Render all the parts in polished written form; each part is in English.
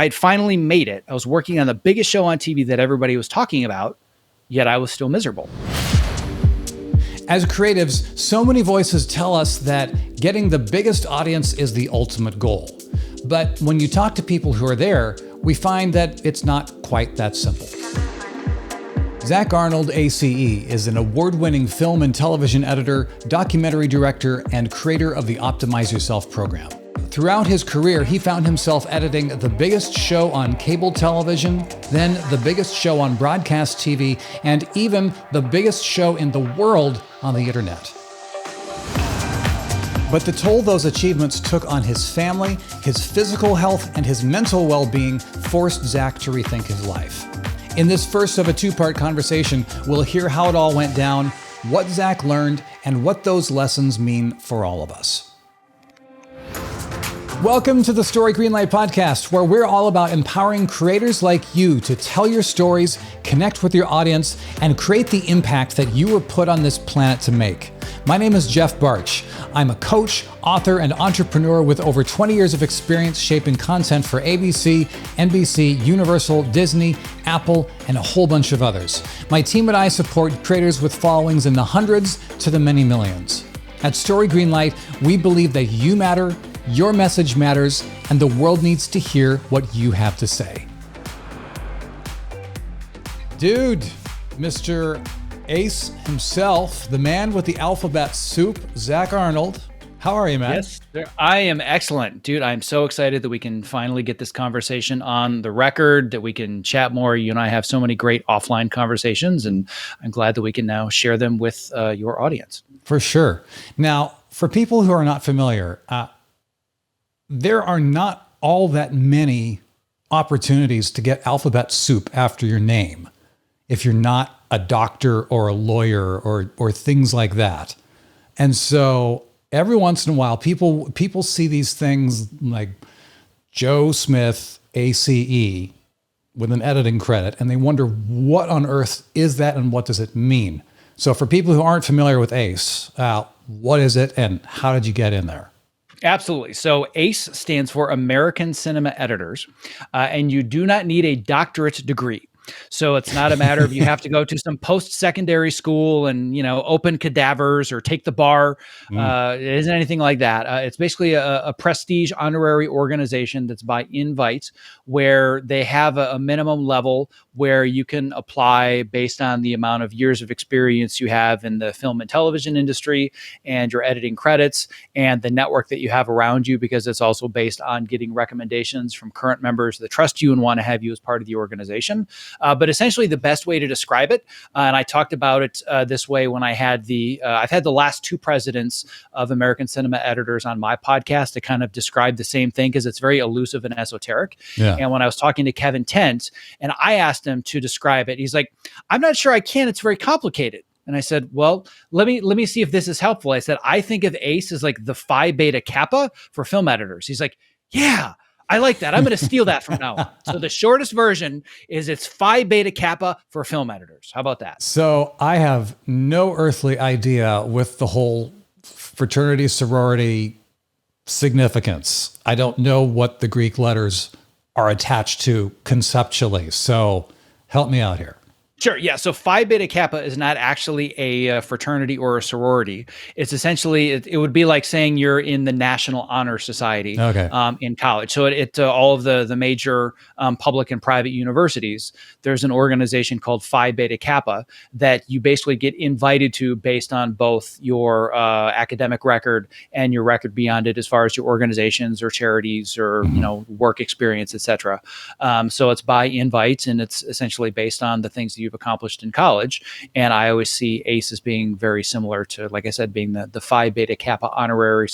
I'd finally made it. I was working on the biggest show on TV that everybody was talking about, yet I was still miserable. As creatives, so many voices tell us that getting the biggest audience is the ultimate goal. But when you talk to people who are there, we find that it's not quite that simple. Zack Arnold, ACE, is an award-winning film and television editor, documentary director, and creator of the Optimize Yourself program. Throughout his career, he found himself editing the biggest show on cable television, then the biggest show on broadcast TV, and even the biggest show in the world on the internet. But the toll those achievements took on his family, his physical health, and his mental well-being forced Zack to rethink his life. In this first of a two-part conversation, we'll hear how it all went down, what Zack learned, and what those lessons mean for all of us. Welcome to the Story Greenlight podcast, where we're all about empowering creators like you to tell your stories, connect with your audience, and create the impact that you were put on this planet to make. My name is Jeff Barch. I'm a coach, author, and entrepreneur with over 20 years of experience shaping content for ABC, NBC, Universal, Disney, Apple, and a whole bunch of others. My team and I support creators with followings in the hundreds to the many millions. At Story Greenlight, we believe that you matter, your message matters, and the world needs to hear what you have to say. Dude, Mr. Ace himself, the man with the alphabet soup, Zack Arnold. How are you, man? Yes, I am excellent. Dude, I'm so excited that we can finally get this conversation on the record, that we can chat more. You and I have so many great offline conversations, and I'm glad that we can now share them with your audience. For sure. Now, for people who are not familiar, there are not all that many opportunities to get alphabet soup after your name if you're not a doctor or a lawyer or things like that. And so every once in a while, people see these things like Joe Smith, ACE, with an editing credit, and they wonder what on earth is that and what does it mean? So for people who aren't familiar with ACE, what is it and how did you get in there? Absolutely. So ACE stands for American Cinema Editors, and you do not need a doctorate degree. So it's not a matter of you have to go to some post-secondary school and, open cadavers or take the bar. It isn't anything like that. It's basically a prestige honorary organization that's by invite, where they have a minimum level where you can apply based on the amount of years of experience you have in the film and television industry and your editing credits and the network that you have around you, because it's also based on getting recommendations from current members that trust you and want to have you as part of the organization. But essentially the best way to describe it, and I talked about it this way when I had I've had the last two presidents of American Cinema Editors on my podcast to kind of describe the same thing, because it's very elusive and esoteric. Yeah. And when I was talking to Kevin Tent and I asked him to describe it, he's like, I'm not sure I can, it's very complicated. And I said, well, let me see if this is helpful. I said, I think of ACE as like the Phi Beta Kappa for film editors. He's like, yeah, I like that. I'm going to steal that from now on. So the shortest version is it's Phi Beta Kappa for film editors. How about that? So I have no earthly idea with the whole fraternity, sorority significance. I don't know what the Greek letters are attached to conceptually. So help me out here. Sure. Yeah. So Phi Beta Kappa is not actually a fraternity or a sorority. It's essentially, it would be like saying you're in the National Honor Society in college. So all of the major public and private universities, there's an organization called Phi Beta Kappa that you basically get invited to based on both your academic record and your record beyond it, as far as your organizations or charities or work experience, etc. So it's by invite, and it's essentially based on the things that you've accomplished in college. And I always see ACE as being very similar to, like I said, being the Phi Beta Kappa honorary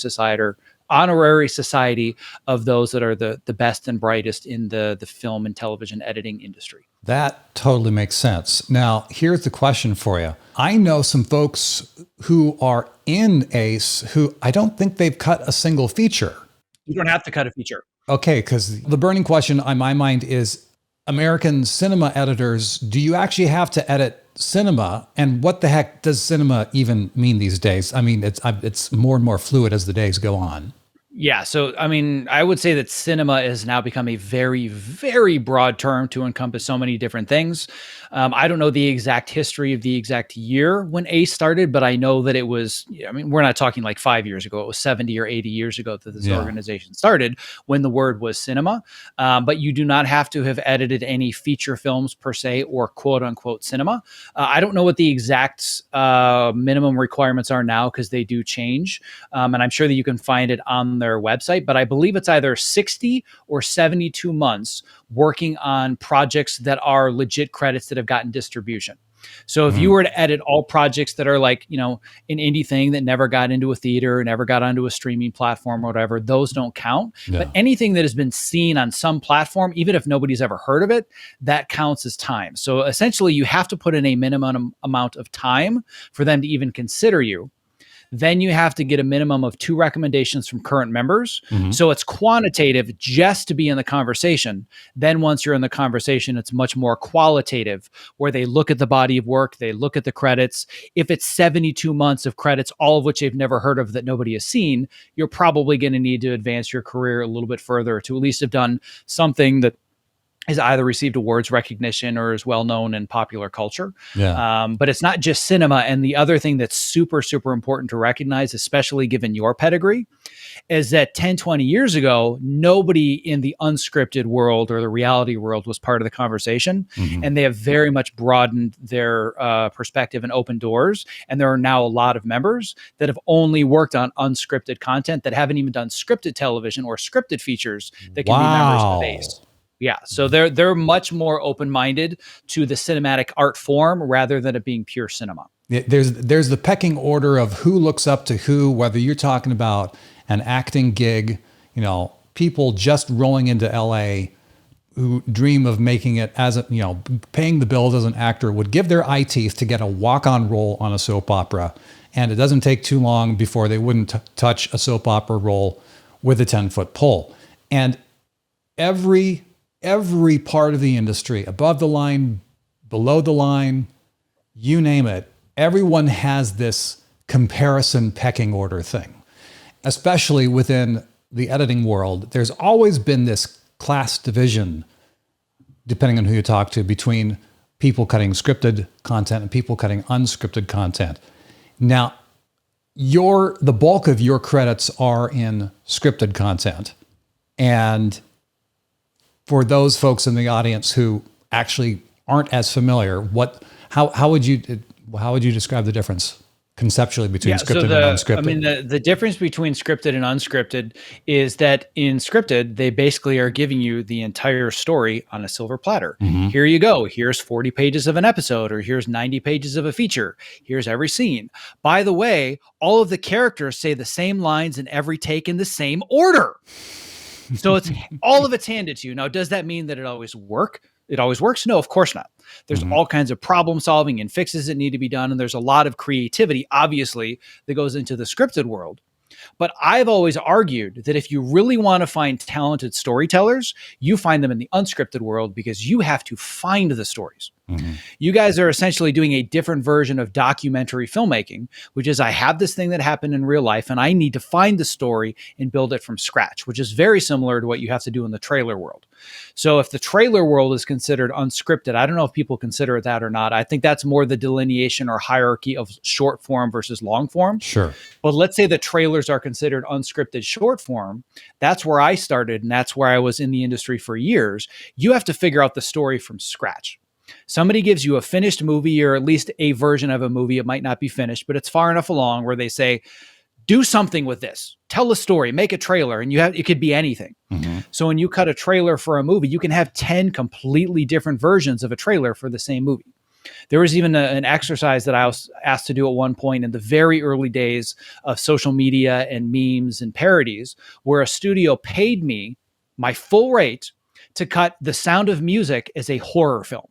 society of those that are the best and brightest in the film and television editing industry. That totally makes sense. Now, here's the question for you. I know some folks who are in ACE who I don't think they've cut a single feature. You don't have to cut a feature. Okay, because the burning question on my mind is, American cinema editors, do you actually have to edit cinema? And what the heck does cinema even mean these days? I mean, it's more and more fluid as the days go on. Yeah. So, I mean, I would say that cinema has now become a very, very broad term to encompass so many different things. I don't know the exact history of the exact year when ACE started, but I know that it was, I mean, we're not talking like 5 years ago. It was 70 or 80 years ago that this Yeah. organization started when the word was cinema. But you do not have to have edited any feature films per se or quote unquote cinema. I don't know what the exact minimum requirements are now because they do change. And I'm sure that you can find it on their website, but I believe it's either 60 or 72 months working on projects that are legit credits that have gotten distribution. So if you were to edit all projects that are like, an indie thing that never got into a theater, never got onto a streaming platform or whatever, those don't count. But Yeah. anything that has been seen on some platform, even if nobody's ever heard of it, that counts as time. So essentially you have to put in a minimum amount of time for them to even consider you. Then you have to get a minimum of 2 recommendations from current members. Mhm. So it's quantitative just to be in the conversation. Then once you're in the conversation, it's much more qualitative where they look at the body of work, they look at the credits. If it's 72 months of credits, all of which they've never heard of that nobody has seen, you're probably going to need to advance your career a little bit further to at least have done something that has either received awards recognition or is well known in popular culture. Yeah. But it's not just cinema. And the other thing that's super, super important to recognize, especially given your pedigree, is that 10, 20 years ago, nobody in the unscripted world or the reality world was part of the conversation. Mhm. And they have very much broadened their perspective and open doors. And there are now a lot of members that have only worked on unscripted content that haven't even done scripted television or scripted features that can be members of Wow. ACE. Yeah, so they're much more open-minded to the cinematic art form rather than it being pure cinema. There's the pecking order of who looks up to who, whether you're talking about an acting gig, people just rolling into LA who dream of making it as paying the bills as an actor would give their eye teeth to get a walk-on role on a soap opera. And it doesn't take too long before they wouldn't touch a soap opera role with a 10-foot pole. And every part of the industry, above the line, below the line, you name it, everyone has this comparison pecking order thing. Especially within the editing world, there's always been this class division, depending on who you talk to, between people cutting scripted content and people cutting unscripted content. Now, the bulk of your credits are in scripted content. And for those folks in the audience who actually aren't as familiar, how would you describe the difference conceptually between scripted and unscripted? I mean, the difference between scripted and unscripted is that in scripted, they basically are giving you the entire story on a silver platter. Mhm. Here you go. Here's 40 pages of an episode, or here's 90 pages of a feature. Here's every scene. By the way, all of the characters say the same lines in every take in the same order. So it's all of it's handed to you. Now, does that mean that it always works? No, of course not. There's all kinds of problem solving and fixes that need to be done. And there's a lot of creativity, obviously, that goes into the scripted world. But I've always argued that if you really want to find talented storytellers, you find them in the unscripted world because you have to find the stories. Mm-hmm. You guys are essentially doing a different version of documentary filmmaking, which is I have this thing that happened in real life and I need to find the story and build it from scratch, which is very similar to what you have to do in the trailer world. So if the trailer world is considered unscripted, I don't know if people consider it that or not. I think that's more the delineation or hierarchy of short form versus long form. Sure. But let's say the trailers are considered unscripted short form. That's where I started, and that's where I was in the industry for years. You have to figure out the story from scratch. Somebody gives you a finished movie or at least a version of a movie. It might not be finished, but it's far enough along where they say, do something with this. Tell a story, make a trailer, and it could be anything. Mm-hmm. So when you cut a trailer for a movie, you can have 10 completely different versions of a trailer for the same movie. There was even an exercise that I was asked to do at one point in the very early days of social media and memes and parodies, where a studio paid me my full rate to cut The Sound of Music as a horror film.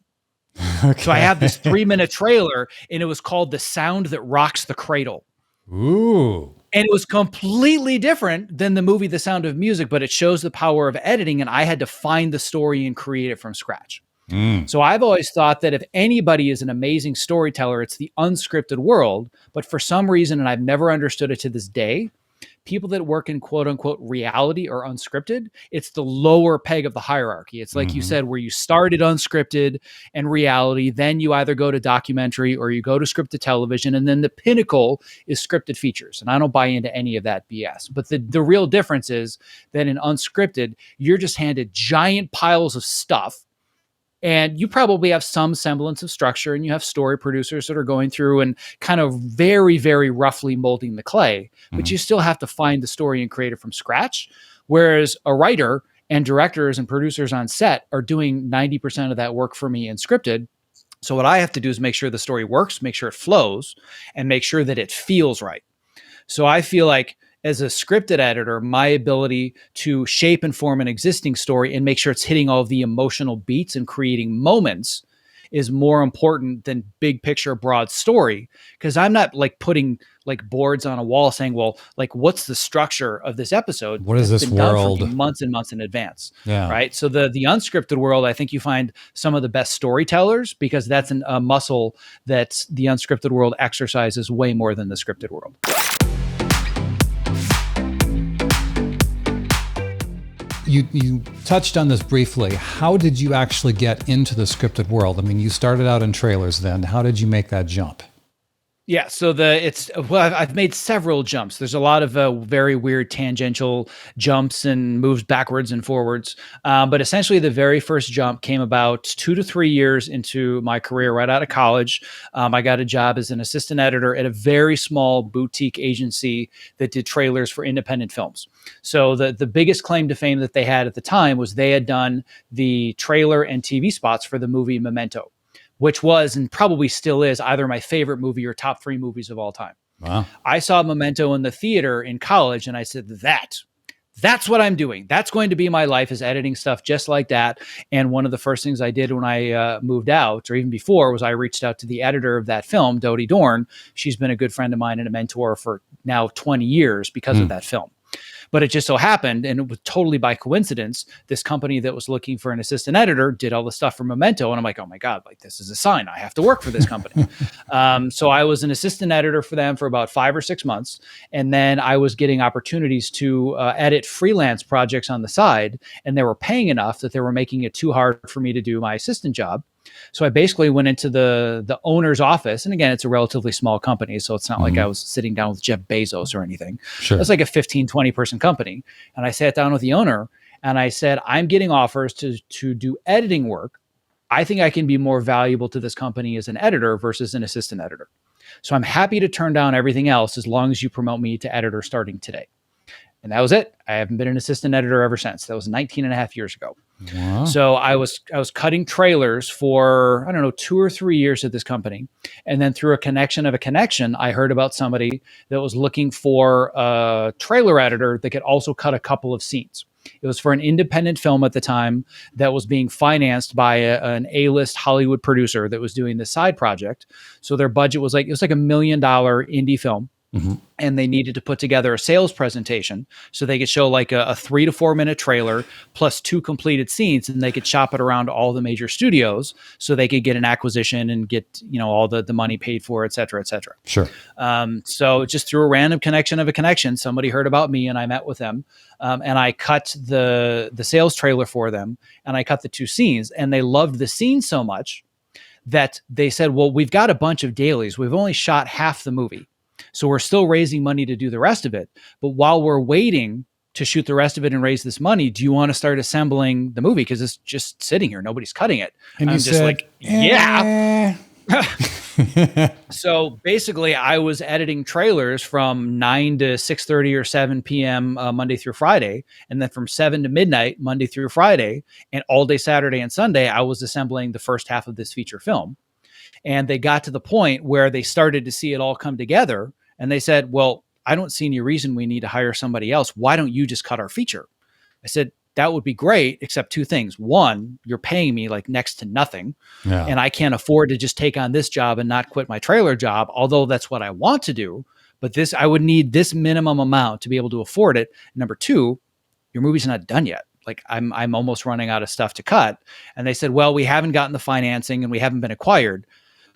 Okay. So I have this 3-minute trailer, and it was called The Sound That Rocks the Cradle. Ooh. And it was completely different than the movie The Sound of Music, but it shows the power of editing, and I had to find the story and create it from scratch. So I've always thought that if anybody is an amazing storyteller, it's the unscripted world. But for some reason, and I've never understood it to this day, People that work in quote unquote reality or unscripted, it's the lower peg of the hierarchy. It's like you said, where you started unscripted and reality, then you either go to documentary or you go to scripted television, and then the pinnacle is scripted features. And I don't buy into any of that BS. But the real difference is that in unscripted, you're just handed giant piles of stuff, and you probably have some semblance of structure, and you have story producers that are going through and kind of very, very roughly molding the clay, but you still have to find the story and create it from scratch. Whereas a writer and directors and producers on set are doing 90% of that work for me in scripted. So what I have to do is make sure the story works, make sure it flows, and make sure that it feels right. So I feel like as a scripted editor, my ability to shape and form an existing story and make sure it's hitting all of the emotional beats and creating moments is more important than big picture, broad story. Because I'm not like putting like boards on a wall saying, well, like, what's the structure of this episode? What is this world? Months and months in advance. Yeah. Right. So the unscripted world, I think you find some of the best storytellers, because that's a muscle that the unscripted world exercises way more than the scripted world. You touched on this briefly. How did you actually get into the scripted world? I mean, you started out in trailers then. How did you make that jump? Yeah, so I've made several jumps. There's a lot of very weird tangential jumps and moves backwards and forwards. But essentially, the very first jump came about 2 to 3 years into my career, right out of college. I got a job as an assistant editor at a very small boutique agency that did trailers for independent films. So the biggest claim to fame that they had at the time was they had done the trailer and TV spots for the movie Memento, which was and probably still is either my favorite movie or top 3 movies of all time. Wow. I saw Memento in the theater in college, and I said, that's what I'm doing. That's going to be my life, is editing stuff just like that. And one of the first things I did when I moved out, or even before, was I reached out to the editor of that film, Dodie Dorn. She's been a good friend of mine and a mentor for now 20 years because of that film. But it just so happened, and it was totally by coincidence, this company that was looking for an assistant editor did all the stuff for Memento. And I'm like, oh my God, like this is a sign. I have to work for this company. So I was an assistant editor for them for about 5 or 6 months. And then I was getting opportunities to edit freelance projects on the side. And they were paying enough that they were making it too hard for me to do my assistant job. So I basically went into the owner's office. And again, it's a relatively small company, so it's not like I was sitting down with Jeff Bezos or anything. Sure. It's like a 15, 20 person company. And I sat down with the owner and I said, I'm getting offers to do editing work. I think I can be more valuable to this company as an editor versus an assistant editor. So I'm happy to turn down everything else as long as you promote me to editor starting today. And that was it. I haven't been an assistant editor ever since. That was 19 and a half years ago. Wow. So I was cutting trailers for, I don't know, 2 or 3 years at this company. And then through a connection of a connection, I heard about somebody that was looking for a trailer editor that could also cut a couple of scenes. It was for an independent film at the time that was being financed by an A-list Hollywood producer that was doing this side project. So their budget was like, it was like $1 million indie film. And they needed to put together a sales presentation so they could show like a 3 to 4 minute trailer plus 2 completed scenes, and they could shop it around all the major studios so they could get an acquisition and get, you know, all the money paid for, et cetera, et cetera. Sure. So just through a random connection of a connection, somebody heard about me and I met with them, and I cut the sales trailer for them, and I cut the 2 scenes, and they loved the scene so much that they said, well, we've got a bunch of dailies. We've only shot half the movie. So we're still raising money to do the rest of it. But while we're waiting to shoot the rest of it and raise this money, do you want to start assembling the movie? Because it's just sitting here. Nobody's cutting it. And I'm you just said, like, yeah. So basically, I was editing trailers from 9 to 6:30 or 7 p.m. Monday through Friday. And then from 7 to midnight, Monday through Friday, and all day Saturday and Sunday, I was assembling the first half of this feature film. And they got to the point where they started to see it all come together. And they said, well, I don't see any reason we need to hire somebody else. Why don't you just cut our feature? I said, that would be great, except 2 things. One, you're paying me like next to nothing. Yeah. And I can't afford to just take on this job and not quit my trailer job, although that's what I want to do. But I would need this minimum amount to be able to afford it. Number 2, your movie's not done yet. Like I'm almost running out of stuff to cut. And they said, well, we haven't gotten the financing and we haven't been acquired.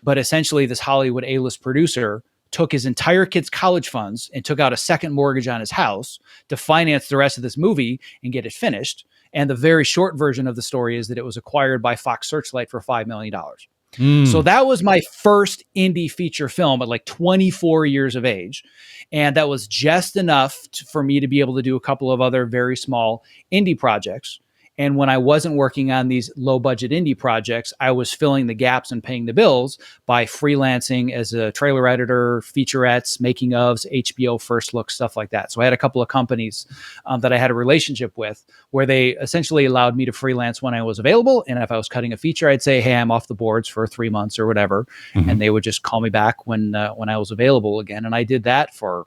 But essentially this Hollywood A-list producer took his entire kid's college funds and took out a second mortgage on his house to finance the rest of this movie and get it finished. And the very short version of the story is that it was acquired by Fox Searchlight for $5 million. So that was my first indie feature film at like 24 years of age. And that was just enough for me to be able to do a couple of other very small indie projects. And when I wasn't working on these low budget indie projects, I was filling the gaps and paying the bills by freelancing as a trailer editor, featurettes, making ofs, HBO first look, stuff like that. So I had a couple of companies that I had a relationship with where they essentially allowed me to freelance when I was available. And if I was cutting a feature, I'd say, hey, I'm off the boards for 3 months or whatever. And they would just call me back when I was available again. And I did that for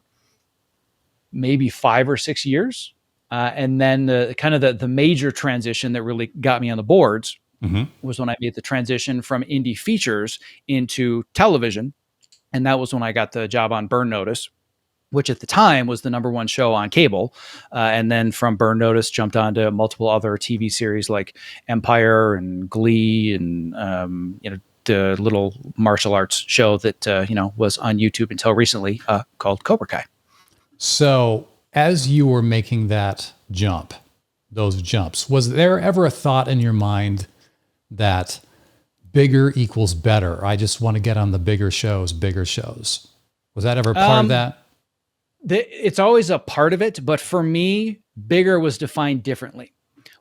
maybe 5 or 6 years. And then the major transition that really got me on the boards was when I made the transition from indie features into television. And that was when I got the job on Burn Notice, which at the time was the #1 show on cable. And then from Burn Notice jumped on to multiple other TV series like Empire and Glee and, the little martial arts show that, was on YouTube until recently called Cobra Kai. So as you were making those jumps, was there ever a thought in your mind that bigger equals better? I just want to get on the bigger shows. Was that ever part of that? It's always a part of it, but for me, bigger was defined differently.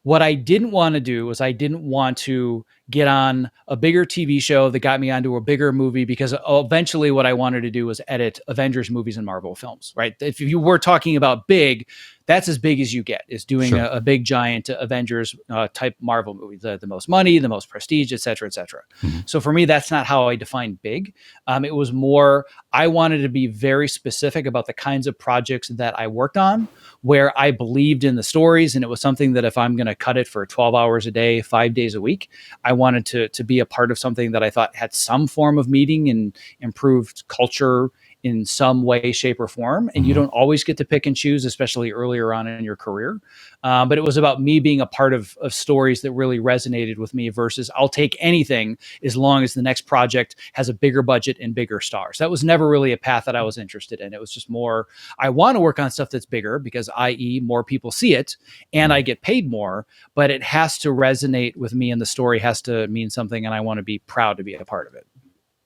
What I didn't want to do was I didn't want to get on a bigger TV show that got me onto a bigger movie, because eventually what I wanted to do was edit Avengers movies and Marvel films, right? If you were talking about big, that's as big as you get, is doing a big giant Avengers type Marvel movie, the most money, the most prestige, et cetera, et cetera. So for me, that's not how I define big. It was more, I wanted to be very specific about the kinds of projects that I worked on, where I believed in the stories. And it was something that if I'm going to cut it for 12 hours a day, 5 days a week, I wanted to be a part of something that I thought had some form of meaning and improved culture in some way, shape, or form. And you don't always get to pick and choose, especially earlier on in your career. But it was about me being a part of stories that really resonated with me versus I'll take anything as long as the next project has a bigger budget and bigger stars. That was never really a path that I was interested in. It was just more, I want to work on stuff that's bigger because, i.e., more people see it and I get paid more, but it has to resonate with me and the story has to mean something. And I want to be proud to be a part of it.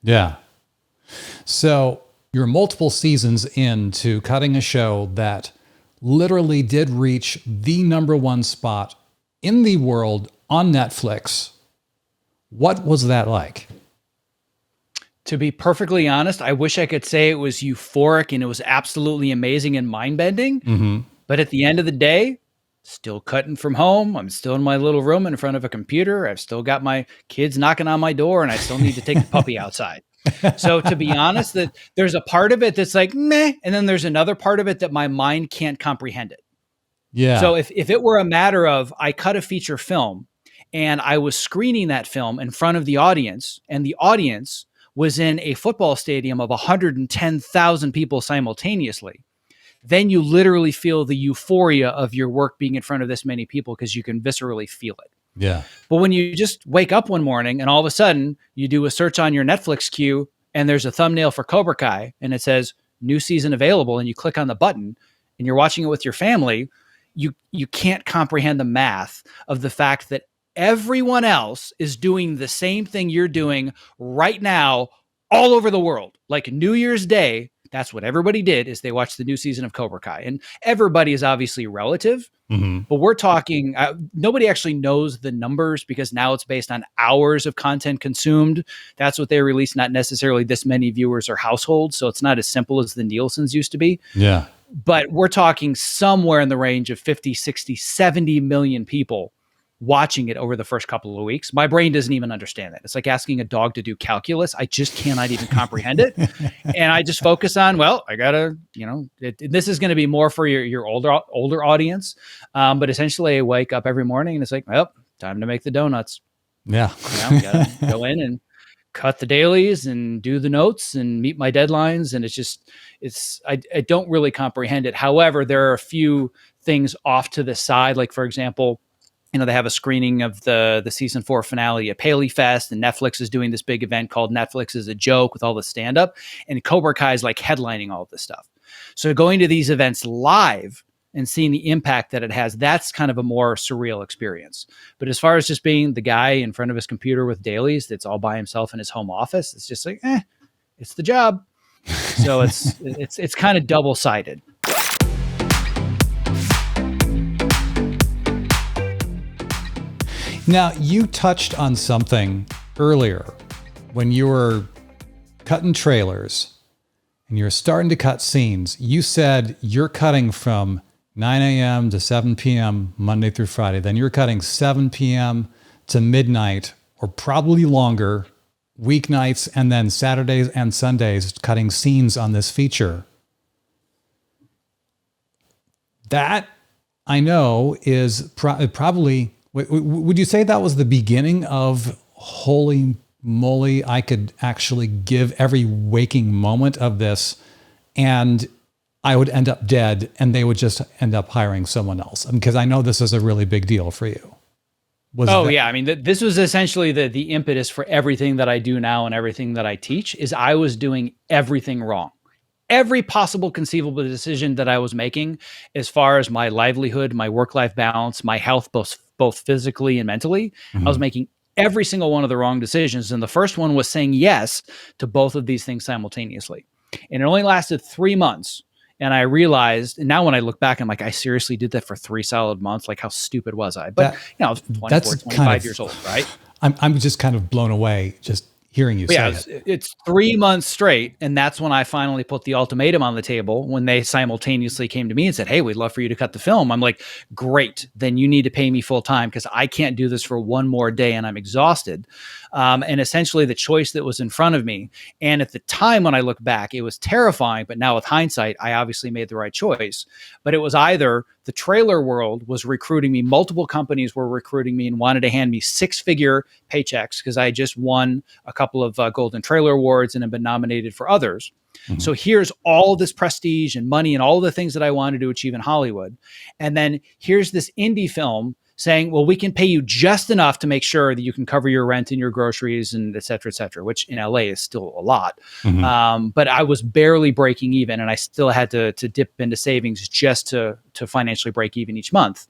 Yeah. So you're multiple seasons into cutting a show that literally did reach the #1 spot in the world on Netflix. What was that like? To be perfectly honest, I wish I could say it was euphoric and it was absolutely amazing and mind-bending. But at the end of the day, still cutting from home. I'm still in my little room in front of a computer. I've still got my kids knocking on my door and I still need to take the puppy outside. So to be honest, that there's a part of it that's like, meh. And then there's another part of it that my mind can't comprehend it. Yeah. So if it were a matter of I cut a feature film and I was screening that film in front of the audience and the audience was in a football stadium of 110,000 people simultaneously, then you literally feel the euphoria of your work being in front of this many people because you can viscerally feel it. Yeah. But when you just wake up one morning and all of a sudden you do a search on your Netflix queue and there's a thumbnail for Cobra Kai and it says new season available and you click on the button and you're watching it with your family, you can't comprehend the math of the fact that everyone else is doing the same thing you're doing right now all over the world. Like New Year's Day, that's what everybody did, is they watched the new season of Cobra Kai. And everybody is obviously relative, but we're talking, nobody actually knows the numbers because now it's based on hours of content consumed. That's what they release, not necessarily this many viewers or households. So it's not as simple as the Nielsen's used to be. Yeah. But we're talking somewhere in the range of 50, 60, 70 million people watching it over the first couple of weeks. My brain doesn't even understand that. It's like asking a dog to do calculus. I just cannot even comprehend it. And I just focus on, well, I gotta, this is going to be more for your older audience. But essentially I wake up every morning and it's like, well, time to make the donuts. Yeah. Gotta go in and cut the dailies and do the notes and meet my deadlines. And I don't really comprehend it. However, there are a few things off to the side. Like for example, they have a screening of the season 4 finale at Paley Fest, and Netflix is doing this big event called Netflix is a Joke with all the stand up, and Cobra Kai is like headlining all of this stuff. So going to these events live and seeing the impact that it has, that's kind of a more surreal experience. But as far as just being the guy in front of his computer with dailies that's all by himself in his home office, it's just like, it's the job. So it's kind of double-sided. Now, you touched on something earlier when you were cutting trailers and you're starting to cut scenes. You said you're cutting from 9 a.m. to 7 p.m. Monday through Friday. Then you're cutting 7 p.m. to midnight, or probably longer, weeknights, and then Saturdays and Sundays cutting scenes on this feature. That, I know, is probably... Would you say that was the beginning of holy moly, I could actually give every waking moment of this and I would end up dead and they would just end up hiring someone else? Because I know this is a really big deal for you. Yeah. I mean, this was essentially the impetus for everything that I do now and everything that I teach is I was doing everything wrong. Every possible conceivable decision that I was making as far as my livelihood, my work-life balance, my health, both physically and mentally, I was making every single one of the wrong decisions. And the first one was saying yes to both of these things simultaneously. And it only lasted 3 months. And I realized, and now when I look back, I'm like, I seriously did that for 3 solid months. Like, how stupid was I? But, I was 24, 25 years old, right? I'm just kind of blown away just hearing you say it. It's 3 months straight. And that's when I finally put the ultimatum on the table when they simultaneously came to me and said, hey, we'd love for you to cut the film. I'm like, great. Then you need to pay me full time because I can't do this for one more day and I'm exhausted. And essentially the choice that was in front of me. And at the time when I look back, it was terrifying. But now with hindsight, I obviously made the right choice. But it was either the trailer world was recruiting me, multiple companies were recruiting me and wanted to hand me 6-figure paychecks because I just won a couple of Golden Trailer Awards and have been nominated for others. So here's all this prestige and money and all the things that I wanted to achieve in Hollywood. And then here's this indie film saying, well, we can pay you just enough to make sure that you can cover your rent and your groceries and et cetera, which in LA is still a lot. But I was barely breaking even and I still had to dip into savings just to financially break even each month.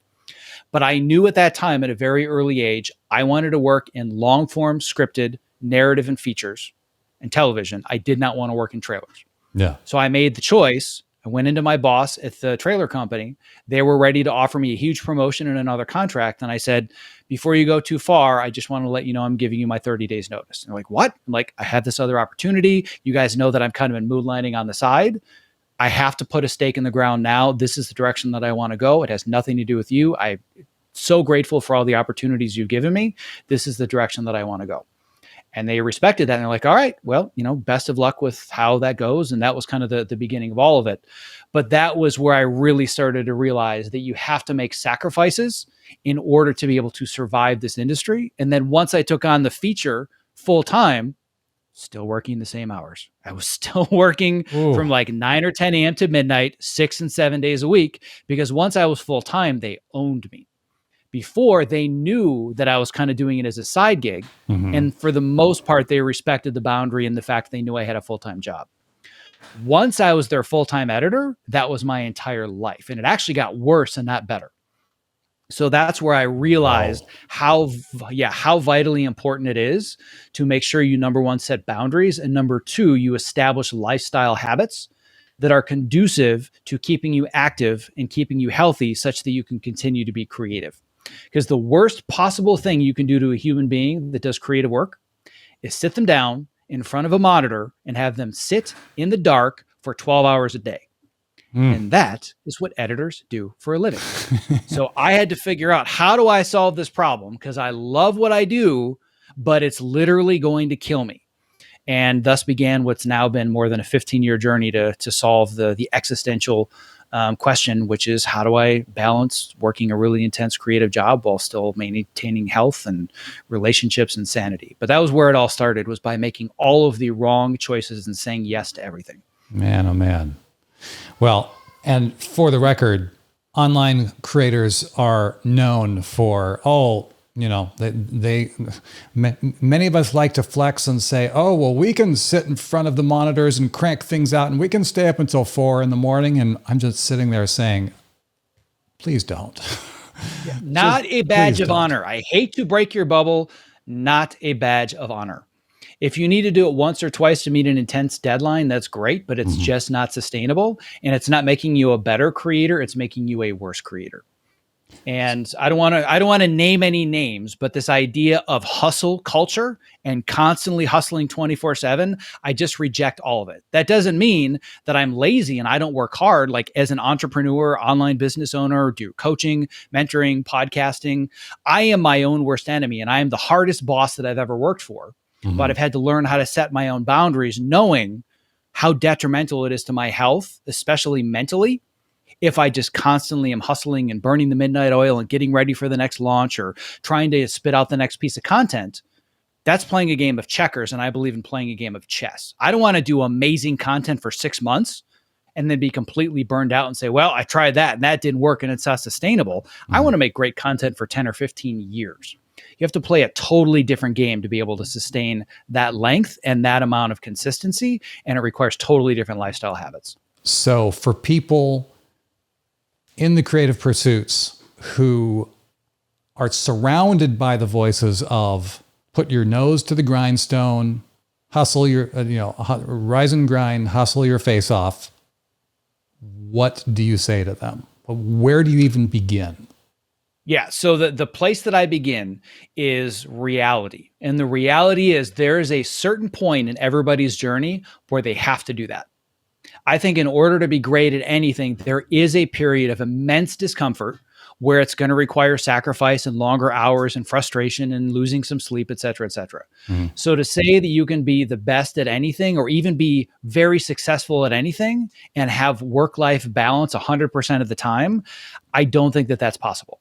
But I knew at that time at a very early age, I wanted to work in long form scripted narrative and features and television. I did not want to work in trailers. Yeah. So I made the choice. I went into my boss at the trailer company. They were ready to offer me a huge promotion and another contract. And I said, before you go too far, I just want to let you know I'm giving you my 30 days notice. And they're like, what? I'm like, I have this other opportunity. You guys know that I'm kind of in moonlighting on the side. I have to put a stake in the ground now. This is the direction that I want to go. It has nothing to do with you. I'm so grateful for all the opportunities you've given me. This is the direction that I want to go. And they respected that. And they're like, all right, well, best of luck with how that goes. And that was kind of the beginning of all of it. But that was where I really started to realize that you have to make sacrifices in order to be able to survive this industry. And then once I took on the feature full time, still working the same hours. I was still working from like 9 or 10 a.m. to midnight, 6 and 7 days a week, because once I was full time, they owned me. Before, they knew that I was kind of doing it as a side gig. And for the most part, they respected the boundary and the fact they knew I had a full-time job. Once I was their full-time editor, that was my entire life. And it actually got worse and not better. So that's where I realized how vitally important it is to make sure you, number one, set boundaries. And number two, you establish lifestyle habits that are conducive to keeping you active and keeping you healthy such that you can continue to be creative. Because the worst possible thing you can do to a human being that does creative work is sit them down in front of a monitor and have them sit in the dark for 12 hours a day. And that is what editors do for a living. So I had to figure out, how do I solve this problem? Because I love what I do, but it's literally going to kill me. And thus began what's now been more than a 15-year journey to solve the existential question, which is, how do I balance working a really intense creative job while still maintaining health and relationships and sanity? But that was where it all started, was by making all of the wrong choices and saying yes to everything. Man, oh man. Well, and for the record, online creators are known for, many of us like to flex and say, oh, well, we can sit in front of the monitors and crank things out and we can stay up until 4 a.m. And I'm just sitting there saying, please don't. Not a badge of honor. I hate to break your bubble. Not a badge of honor. If you need to do it once or twice to meet an intense deadline, that's great, but it's just not sustainable. And it's not making you a better creator. It's making you a worse creator. And I don't want to name any names, but this idea of hustle culture and constantly hustling 24/7, I just reject all of it. That doesn't mean that I'm lazy and I don't work hard. Like as an entrepreneur, online business owner, do coaching, mentoring, podcasting, I am my own worst enemy and I am the hardest boss that I've ever worked for. But I've had to learn how to set my own boundaries, knowing how detrimental it is to my health, especially mentally, if I just constantly am hustling and burning the midnight oil and getting ready for the next launch or trying to spit out the next piece of content. That's playing a game of checkers, and I believe in playing a game of chess. I don't want to do amazing content for 6 months and then be completely burned out and say, well, I tried that and that didn't work and it's not sustainable. I want to make great content for 10 or 15 years. You have to play a totally different game to be able to sustain that length and that amount of consistency, and it requires totally different lifestyle habits. So for people in the creative pursuits who are surrounded by the voices of put your nose to the grindstone, hustle your, rise and grind, hustle your face off, what do you say to them? Where do you even begin? Yeah. So the place that I begin is reality. And the reality is there is a certain point in everybody's journey where they have to do that. I think in order to be great at anything, there is a period of immense discomfort where it's going to require sacrifice and longer hours and frustration and losing some sleep, et cetera, et cetera. So to say that you can be the best at anything or even be very successful at anything and have work-life balance 100% of the time, I don't think that that's possible.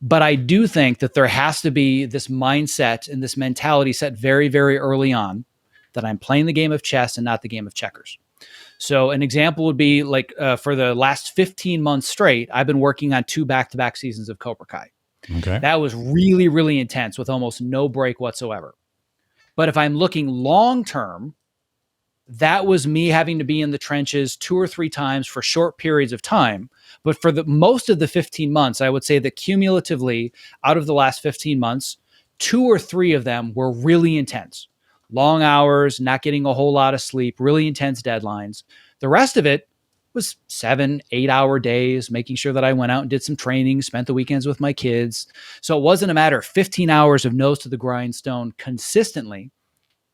But I do think that there has to be this mindset and this mentality set very, very early on that I'm playing the game of chess and not the game of checkers. So an example would be like for the last 15 months straight, I've been working on 2 back-to-back seasons of Cobra Kai. Okay. That was really, really intense with almost no break whatsoever. But if I'm looking long-term, that was me having to be in the trenches 2 or 3 times for short periods of time. But for the most of the 15 months, I would say that cumulatively out of the last 15 months, 2 or 3 of them were really intense. Long hours, not getting a whole lot of sleep, really intense deadlines. The rest of it was 7, 8-hour days, making sure that I went out and did some training, spent the weekends with my kids. So it wasn't a matter of 15 hours of nose to the grindstone consistently.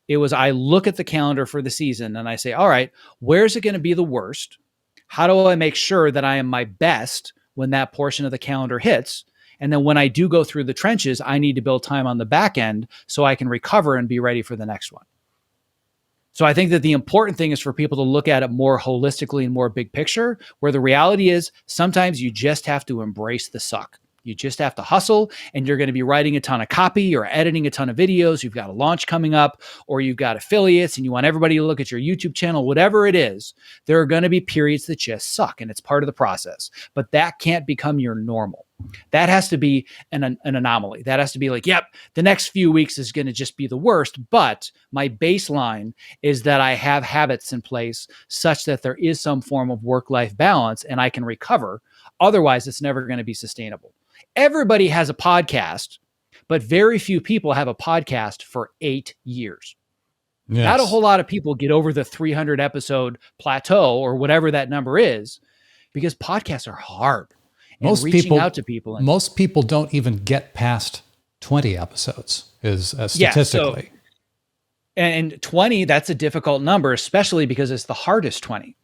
It was, I look at the calendar for the season and I say, all right, where's it going to be the worst? How do I make sure that I am my best when that portion of the calendar hits? And then when I do go through the trenches, I need to build time on the back end so I can recover and be ready for the next one. So I think that the important thing is for people to look at it more holistically and more big picture, where the reality is sometimes you just have to embrace the suck. You just have to hustle, and you're going to be writing a ton of copy or editing a ton of videos. You've got a launch coming up, or you've got affiliates and you want everybody to look at your YouTube channel, whatever it is. There are going to be periods that just suck, and it's part of the process, but that can't become your normal. That has to be an anomaly. That has to be like, yep, the next few weeks is going to just be the worst, but my baseline is that I have habits in place such that there is some form of work-life balance and I can recover. Otherwise, it's never going to be sustainable. Everybody has a podcast, but very few people have a podcast for 8 years. Yes. Not a whole lot of people get over the 300 episode plateau or whatever that number is, because podcasts are hard. And most people don't even get past 20 episodes statistically. Yeah, and 20, that's a difficult number, especially because it's the hardest 20.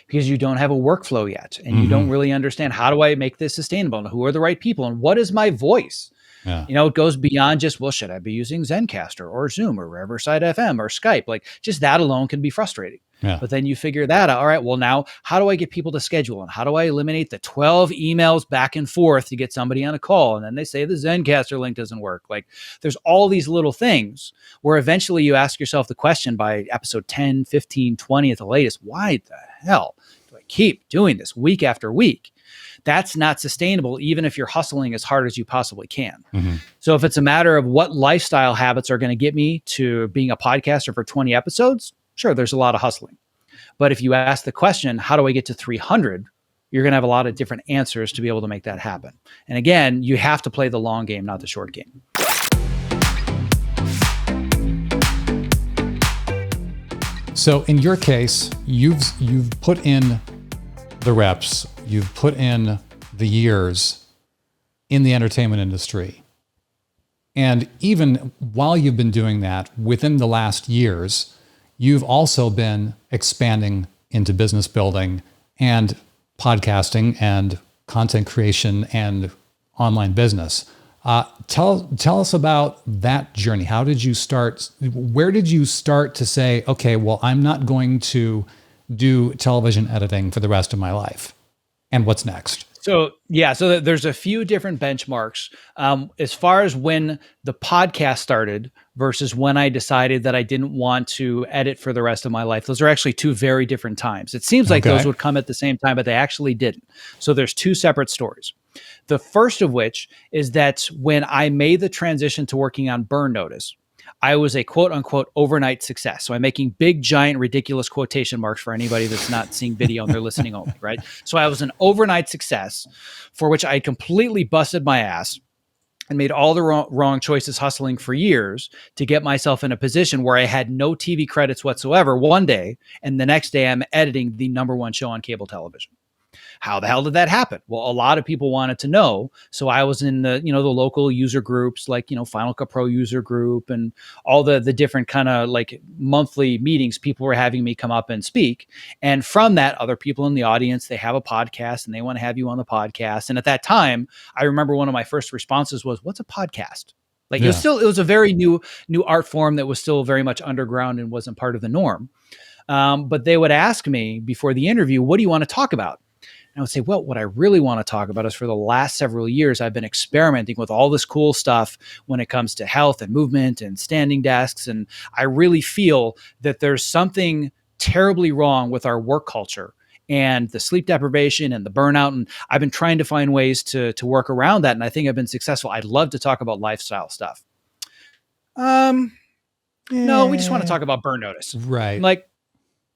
Because you don't have a workflow yet and you don't really understand, how do I make this sustainable and who are the right people and what is my voice? Yeah. It goes beyond just, well, should I be using Zencaster or Zoom or Riverside FM or Skype? Like just that alone can be frustrating. Yeah. But then you figure that out. All right, well, now how do I get people to schedule and how do I eliminate the 12 emails back and forth to get somebody on a call? And then they say the Zencaster link doesn't work. Like there's all these little things where eventually you ask yourself the question by episode 10, 15, 20 at the latest, why the hell do I keep doing this week after week? That's not sustainable, even if you're hustling as hard as you possibly can. So if it's a matter of what lifestyle habits are going to get me to being a podcaster for 20 episodes, sure, there's a lot of hustling. But if you ask the question, how do I get to 300? You're going to have a lot of different answers to be able to make that happen. And again, you have to play the long game, not the short game. So in your case, you've put in the reps, you've put in the years in the entertainment industry. And even while you've been doing that, within the last years, you've also been expanding into business building and podcasting and content creation and online business. Tell us about that journey. How did you start? Where did you start to say, okay, well, I'm not going to do television editing for the rest of my life? And what's next? So there's a few different benchmarks as far as when the podcast started versus when I decided that I didn't want to edit for the rest of my life. Those are actually two very different times. It seems like those would come at the same time, but they actually didn't. So there's two separate stories. The first of which is that when I made the transition to working on Burn Notice, I was a quote unquote overnight success. So I'm making big, giant, ridiculous quotation marks for anybody that's not seeing video and they're listening only, right? So I was an overnight success for which I completely busted my ass and made all the wrong choices hustling for years to get myself in a position where I had no TV credits whatsoever one day. And the next day I'm editing the #1 show on cable television. How the hell did that happen? Well, a lot of people wanted to know. So I was in the local user groups like, Final Cut Pro user group and all the different kind of like monthly meetings. People were having me come up and speak. And from that, other people in the audience, they have a podcast and they want to have you on the podcast. And at that time, I remember one of my first responses was, what's a podcast? Like it was a very new art form that was still very much underground and wasn't part of the norm. But they would ask me before the interview, what do you want to talk about? And I would say, well, what I really want to talk about is for the last several years, I've been experimenting with all this cool stuff when it comes to health and movement and standing desks. And I really feel that there's something terribly wrong with our work culture and the sleep deprivation and the burnout. And I've been trying to find ways to work around that. And I think I've been successful. I'd love to talk about lifestyle stuff. No, we just want to talk about Burn Notice. Right. I'm like,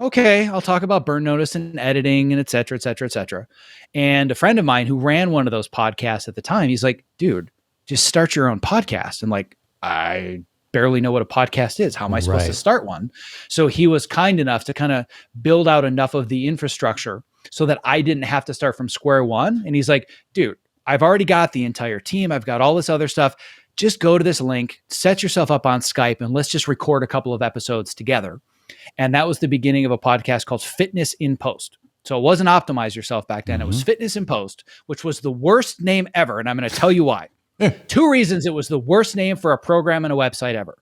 okay, I'll talk about Burn Notice and editing and et cetera, et cetera, et cetera. And a friend of mine who ran one of those podcasts at the time, he's like, dude, just start your own podcast. And like, I barely know what a podcast is. How am I supposed to start one? So he was kind enough to kind of build out enough of the infrastructure so that I didn't have to start from square one. And he's like, dude, I've already got the entire team. I've got all this other stuff. Just go to this link, set yourself up on Skype, and let's just record a couple of episodes together. And that was the beginning of a podcast called Fitness in Post. So it wasn't Optimize Yourself back then. It was Fitness in Post, which was the worst name ever. And I'm going to tell you why. 2 reasons it was the worst name for a program and a website ever.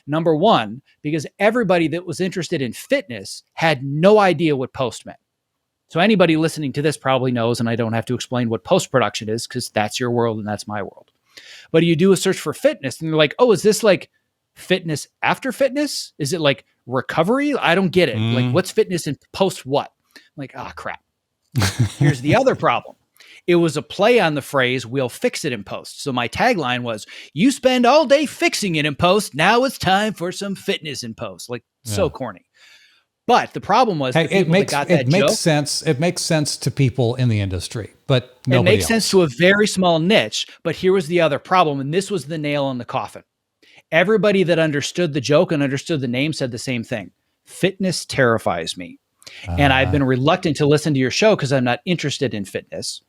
Number one, because everybody that was interested in fitness had no idea what post meant. So anybody listening to this probably knows, and I don't have to explain what post-production is because that's your world and that's my world. But you do a search for fitness and you're like, oh, is this like fitness after fitness? Is it like recovery? I don't get it. Like what's fitness in post what? I'm like, crap. Here's the other problem. It was a play on the phrase, we'll fix it in post. So my tagline was, you spend all day fixing it in post. Now it's time for some fitness in post. Like so corny. But the problem was it makes sense. It makes sense to people in the industry, but nobody It makes sense to a very small niche. But here was the other problem. And this was the nail in the coffin. Everybody that understood the joke and understood the name said the same thing. Fitness terrifies me. And I've been reluctant to listen to your show because I'm not interested in fitness.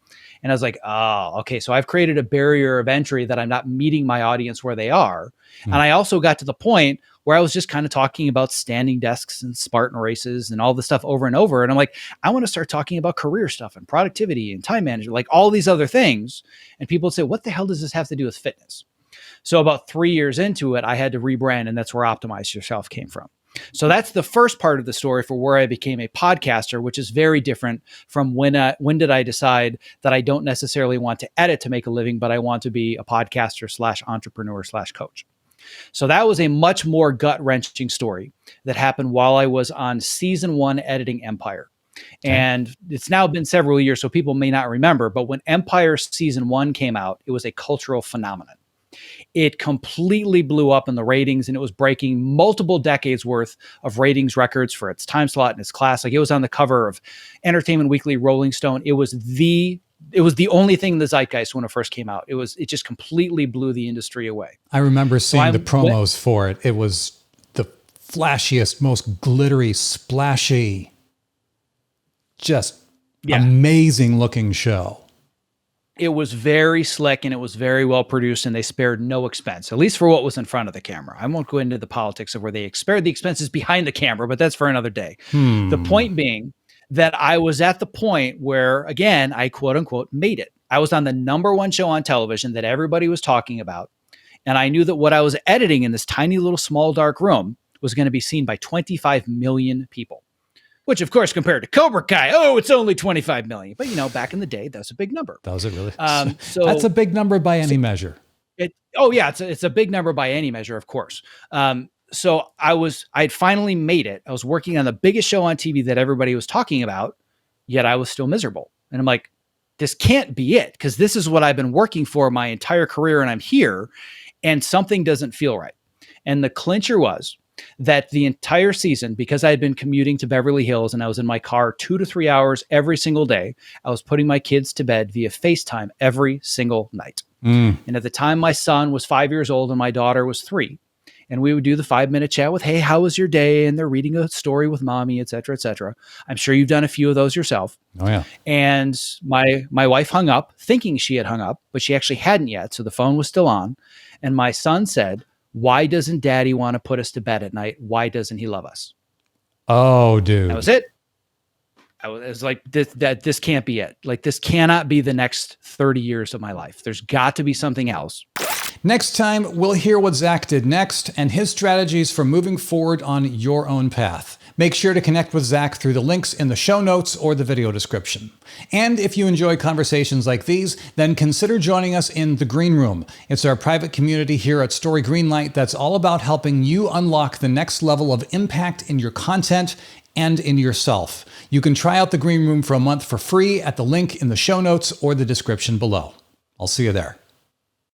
And I was like, oh, okay. So I've created a barrier of entry that I'm not meeting my audience where they are. And I also got to the point where I was just kind of talking about standing desks and Spartan races and all this stuff over and over. And I'm like, I want to start talking about career stuff and productivity and time management, like all these other things. And people would say, what the hell does this have to do with fitness? So about 3 years into it, I had to rebrand, and that's where Optimize Yourself came from. So that's the first part of the story for where I became a podcaster, which is very different from when did I decide that I don't necessarily want to edit to make a living, but I want to be a podcaster / entrepreneur / coach. So that was a much more gut-wrenching story that happened while I was on season 1 editing Empire. And it's now been several years, so people may not remember, but when Empire season 1 came out, it was a cultural phenomenon. It completely blew up in the ratings, and it was breaking multiple decades worth of ratings records for its time slot and its class. Like, it was on the cover of Entertainment Weekly, Rolling Stone. It was the only thing in the zeitgeist when it first came out. It just completely blew the industry away. I remember seeing the promos for it. It was the flashiest, most glittery, splashy, just amazing looking show. It was very slick and it was very well produced, and they spared no expense, at least for what was in front of the camera. I won't go into the politics of where they spared the expenses behind the camera, but that's for another day. The point being that I was at the point where, again, I quote unquote made it. I was on the #1 show on television that everybody was talking about. And I knew that what I was editing in this tiny little small dark room was going to be seen by 25 million people. Which, of course, compared to Cobra Kai, it's only 25 million. But, back in the day, that's a big number. That was it, really? So that's a big number by any measure. It's a big number by any measure, of course. So I'd finally made it. I was working on the biggest show on TV that everybody was talking about, yet I was still miserable. And I'm like, this can't be it, because this is what I've been working for my entire career, and I'm here, and something doesn't feel right. And the clincher was that the entire season, because I had been commuting to Beverly Hills and I was in my car 2 to 3 hours every single day, I was putting my kids to bed via FaceTime every single night. And at the time, my son was 5 years old and my daughter was 3. And we would do the 5-minute chat with, hey, how was your day? And they're reading a story with mommy, et cetera, et cetera. I'm sure you've done a few of those yourself. Oh, yeah. And my wife hung up thinking she had hung up, but she actually hadn't yet. So the phone was still on. And my son said, why doesn't daddy want to put us to bed at night? Why doesn't he love us? Oh, dude. That was it. I was like, this can't be it. Like, this cannot be the next 30 years of my life. There's got to be something else. Next time, we'll hear what Zack did next and his strategies for moving forward on your own path. Make sure to connect with Zack through the links in the show notes or the video description. And if you enjoy conversations like these, then consider joining us in the Green Room. It's our private community here at Story Greenlight that's all about helping you unlock the next level of impact in your content and in yourself. You can try out the Green Room for a month for free at the link in the show notes or the description below. I'll see you there.